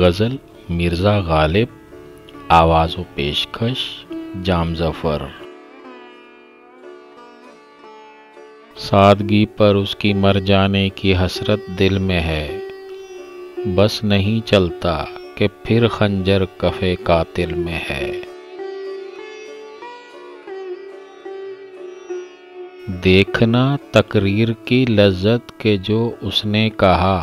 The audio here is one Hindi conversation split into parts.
गज़ल मिर्ज़ा गालिब, आवाज़ व पेशकश जाम ज़फ़र। सादगी पर उसकी मर जाने की हसरत दिल में है, बस नहीं चलता कि फिर खंजर कफ़े कातिल में है। देखना तकरीर की लज्जत के जो उसने कहा,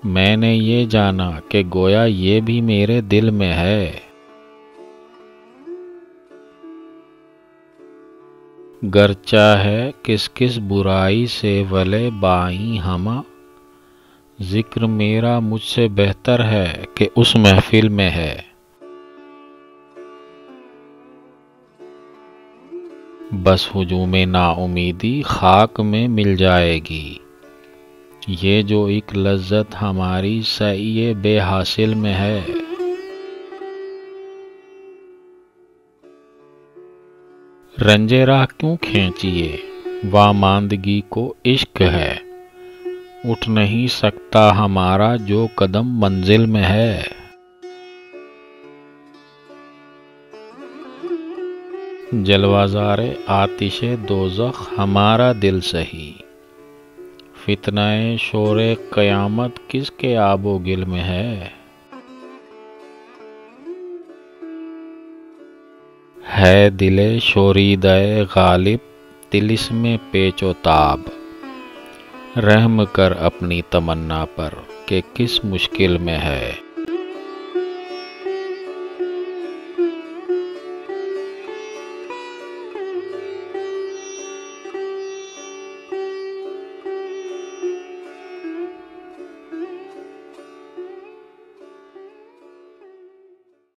मैंने ये जाना कि गोया ये भी मेरे दिल में है। गर चाहे किस किस बुराई से वले बाई हमा, जिक्र मेरा मुझसे बेहतर है कि उस महफिल में है। बस हुजूम नाउमीदी खाक में मिल जाएगी, ये जो एक लज्जत हमारी सही बेहासिल में है। रंजे राह क्यों खींचिए, वामांदगी को इश्क है, उठ नहीं सकता हमारा जो कदम मंजिल में है। जलवाज़ारे आतिशे दोज़ख हमारा दिल सही, फितनाए शोरे क़यामत किसके आबो गिल में है दिले शोरीदाए गालिब तिलिस्मे पेचो ताब, रहम कर अपनी तमन्ना पर कि किस मुश्किल में है।